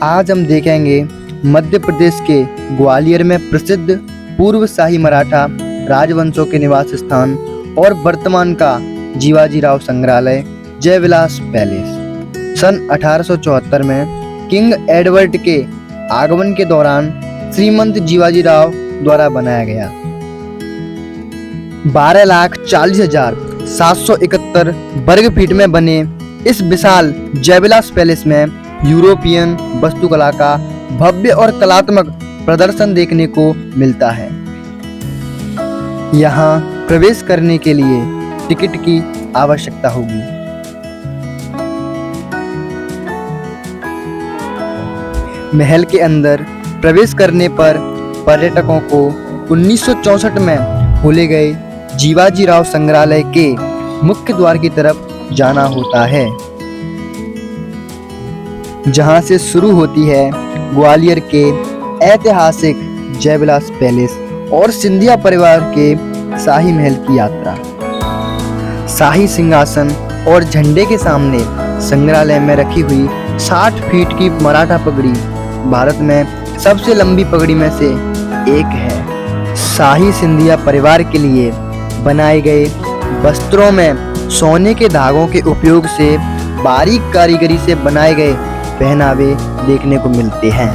आज हम देखेंगे मध्य प्रदेश के ग्वालियर में प्रसिद्ध पूर्व शाही मराठा राजवंशों के निवास स्थान और वर्तमान का जीवाजीराव संग्रहालय जयविलास पैलेस। सन 1874 में किंग एडवर्ड के आगमन के दौरान श्रीमंत जीवाजीराव द्वारा बनाया गया। 12,40,771 वर्ग फीट में बने इस विशाल जयविलास पैलेस में यूरोपियन वास्तुकला का भव्य और कलात्मक प्रदर्शन देखने को मिलता है। यहाँ प्रवेश करने के लिए टिकट की आवश्यकता होगी। महल के अंदर प्रवेश करने पर पर्यटकों को 1964 में खोले गए जीवाजीराव संग्रहालय के मुख्य द्वार की तरफ जाना होता है, जहां से शुरू होती है ग्वालियर के ऐतिहासिक जयविलास पैलेस और सिंधिया परिवार के शाही महल की यात्रा। शाही सिंहासन और झंडे के सामने संग्रहालय में रखी हुई 60 फीट की मराठा पगड़ी भारत में सबसे लंबी पगड़ी में से एक है। शाही सिंधिया परिवार के लिए बनाए गए वस्त्रों में सोने के धागों के उपयोग से बारीक कारीगरी से बनाए गए पहनावे देखने को मिलते हैं।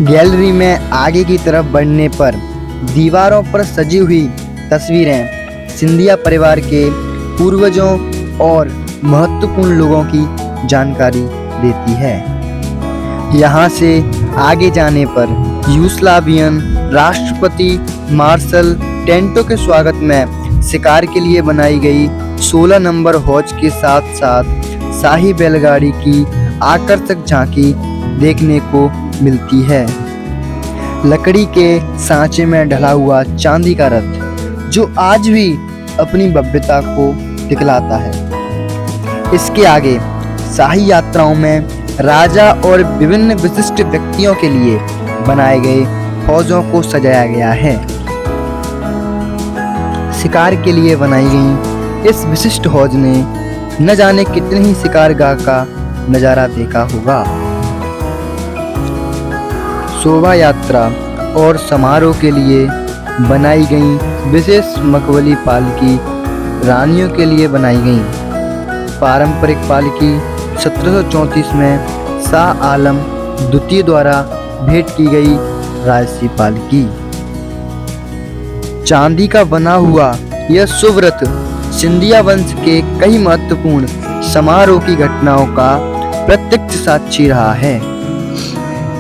गैलरी में आगे की तरफ बढ़ने पर दीवारों पर सजी हुई तस्वीरें सिंधिया परिवार के पूर्वजों और महत्वपूर्ण लोगों की जानकारी देती है। यहाँ से आगे जाने पर यूगोस्लावियन राष्ट्रपति मार्शल टेंटो के स्वागत में शिकार के लिए बनाई गई 16 नंबर हौज के साथ साथ शाही बैलगाड़ी की आकर्षक झांकी देखने को मिलती है। लकड़ी के सांचे में ढला हुआ चांदी का रथ जो आज भी अपनी भव्यता को दिखलाता है। इसके आगे शाही यात्राओं में राजा और विभिन्न विशिष्ट व्यक्तियों के लिए बनाए गए हौजों को सजाया गया है। शिकार के लिए बनाई गई इस विशिष्ट हौज ने न जाने कितने ही शिकारगाह का नजारा देखा होगा। शोभा यात्रा और समारोह के लिए बनाई गई विशेष मखमली पालकी रानियों के लिए बनाई गई। पारंपरिक पालकी 1734 में शाह आलम द्वितीय द्वारा भेंट की गई राजसी पालकी। चांदी का बना हुआ यह शुभ रथ सिंधिया वंश के कई महत्वपूर्ण समारोह की घटनाओं का प्रत्यक्ष साक्षी रहा है।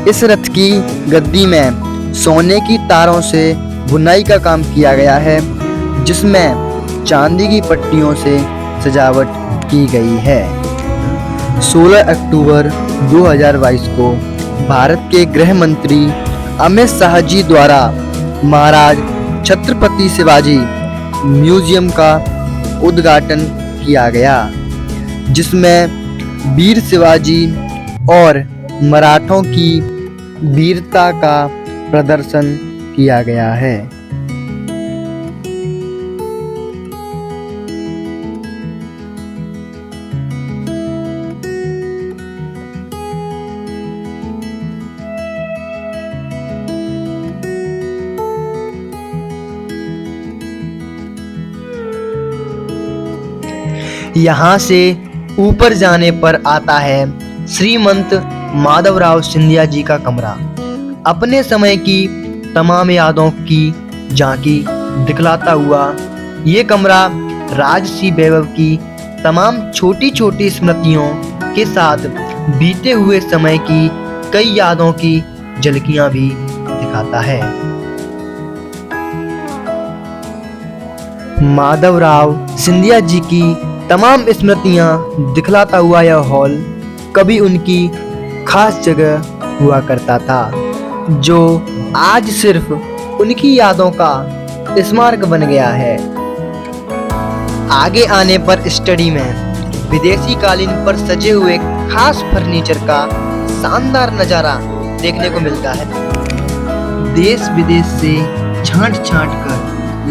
इस रथ की गद्दी में सोने की तारों से बुनाई का काम किया गया है, जिसमें चांदी की पट्टियों से सजावट की गई है। 16 अक्टूबर 2022 को भारत के गृह मंत्री अमित शाह जी द्वारा महाराज छत्रपति शिवाजी म्यूजियम का उद्घाटन किया गया, जिसमें वीर शिवाजी और मराठों की वीरता का प्रदर्शन किया गया है। यहाँ से ऊपर जाने पर आता है श्रीमंत माधवराव सिंधिया जी का कमरा। अपने समय की तमाम यादों की झांकी दिखलाता हुआ ये कमरा राजसी वैभव की तमाम छोटी छोटी स्मृतियों के साथ बीते हुए समय की कई यादों की झलकियां भी दिखाता है। माधवराव सिंधिया जी की तमाम स्मृतियां दिखलाता हुआ यह हॉल कभी उनकी खास जगह हुआ करता था, जो आज सिर्फ उनकी यादों का स्मारक बन गया है। आगे आने पर स्टडी में विदेशी कालीन पर सजे हुए खास फर्नीचर का शानदार नजारा देखने को मिलता है। देश विदेश से छांट छांट कर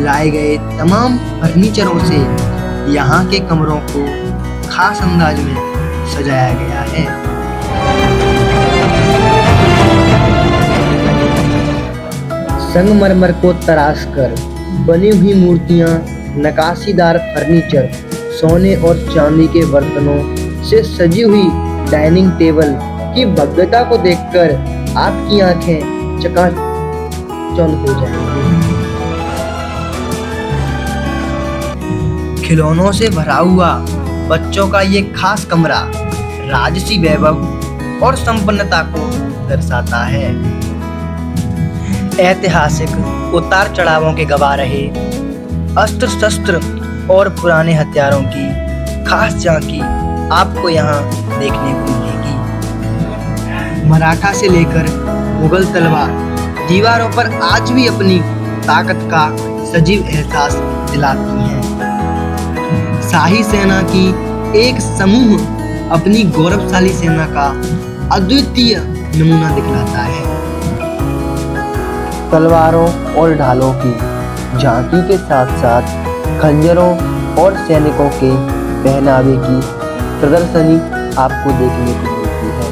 लाए गए तमाम फर्नीचरों से यहाँ के कमरों को खास अंदाज में सजाया गया है। संगमरमर को तराश कर बनी हुई मूर्तियां, नक्काशीदार फर्नीचर, सोने और चांदी के बर्तनों से सजी हुई डाइनिंग टेबल की भव्यता को देखकर आपकी आंखें चकाचौंध हो जाएंगी। खिलौनों से भरा हुआ बच्चों का ये खास कमरा राजसी वैभव और संपन्नता को दर्शाता है। ऐतिहासिक उतार चढ़ावों के गवाह रहे अस्त्र शस्त्र और पुराने हथियारों की खास झांकी आपको यहाँ देखने को मिलेगी। मराठा से लेकर मुगल तलवार दीवारों पर आज भी अपनी ताकत का सजीव एहसास दिलाती हैं। शाही सेना की एक समूह अपनी गौरवशाली सेना का अद्वितीय नमूना दिखलाता है। तलवारों और ढालों की झांकी के साथ साथ खंजरों और सैनिकों के पहनावे की प्रदर्शनी आपको देखने को मिलती है।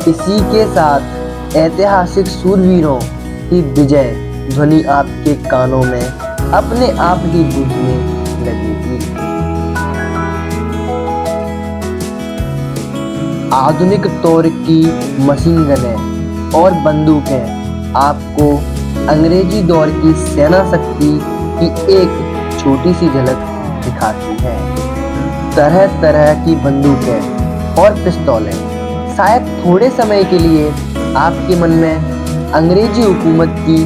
इसी के साथ ऐतिहासिक शूरवीरों की विजय ध्वनि आपके कानों में अपने आप ही गूंजने लगेगी। आधुनिक तौर की मशीन गनें और बंदूकें आपको अंग्रेजी दौर की सेना शक्ति की एक छोटी सी झलक दिखाती है। तरह तरह की बंदूकें और पिस्तौलें शायद थोड़े समय के लिए आपके मन में अंग्रेजी हुकूमत की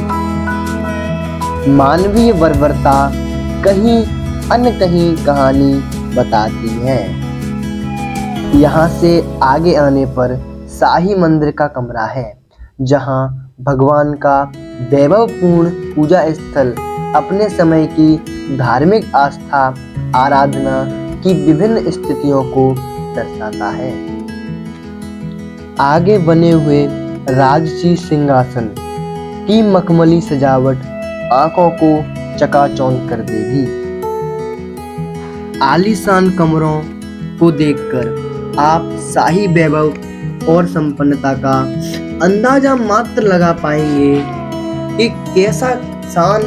मानवीय बर्बरता कहीं अन्य कहीं कहानी बताती है। यहाँ से आगे आने पर शाही मंदिर का कमरा है, जहाँ भगवान का वैभवपूर्ण पूजा स्थल अपने समय की धार्मिक आस्था आराधना की विभिन्न स्थितियों को दर्शाता है। आगे बने हुए राजसी सिंहासन की मखमली सजावट आंखों को चकाचौंध कर देगी। आलीशान कमरों को देखकर आप शाही वैभव और संपन्नता का अंदाजा मात्र लगा पाएंगे कि कैसा शान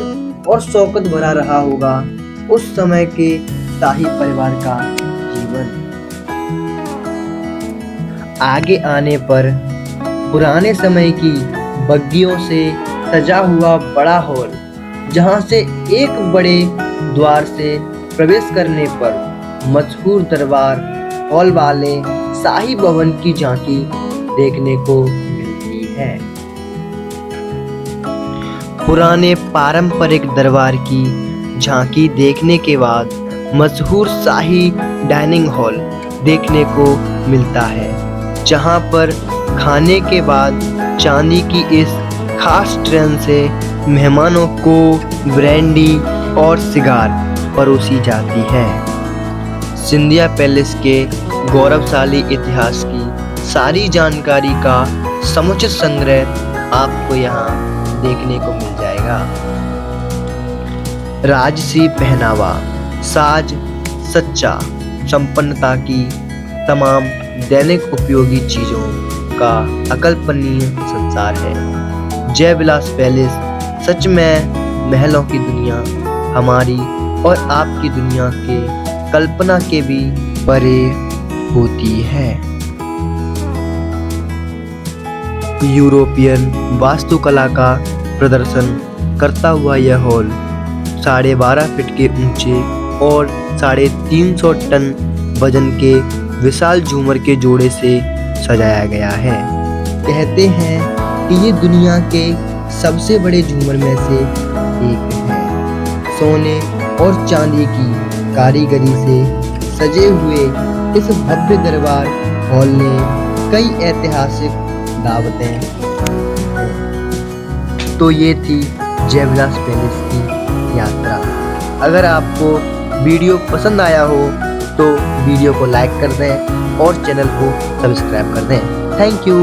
और शौकत भरा रहा होगा उस समय के शाही परिवार का जीवन। आगे आने पर पुराने समय की बग्गियों से सजा हुआ बड़ा हॉल, जहां से एक बड़े द्वार से प्रवेश करने पर मशहूर दरबार हॉल वाले शाही भवन की झांकी देखने को मिलती है। पुराने पारंपरिक दरबार की झांकी देखने के बाद मशहूर शाही डाइनिंग हॉल देखने को मिलता है, जहां पर खाने के बाद चांदी की इस खास ट्रेन से मेहमानों को ब्रांडी और सिगार परोसी जाती है। सिंधिया पैलेस के गौरवशाली इतिहास की सारी जानकारी का समुचित संग्रह आपको यहाँ देखने को मिल जाएगा। राजसी पहनावा, साज सच्चा, संपन्नता की तमाम दैनिक उपयोगी चीजों का अकल्पनीय संसार है। जय विलास पैलेस सच में महलों की दुनिया हमारी और आपकी दुनिया के कल्पना के भी परे होती है। यूरोपियन वास्तुकला का प्रदर्शन करता हुआ यह हॉल 12.5 फीट के ऊंचे और 350 टन वजन के विशाल झूमर के जोड़े से सजाया गया है। कहते हैं कि ये दुनिया के सबसे बड़े झूमर में से एक है। सोने और चांदी की कारीगरी से सजे हुए इस भव्य दरबार हॉल ने कई ऐतिहासिक दावतें। तो ये थी जय विलास पैलेस की यात्रा। अगर आपको वीडियो पसंद आया हो तो वीडियो को लाइक कर दें और चैनल को सब्सक्राइब कर दें। Thank you.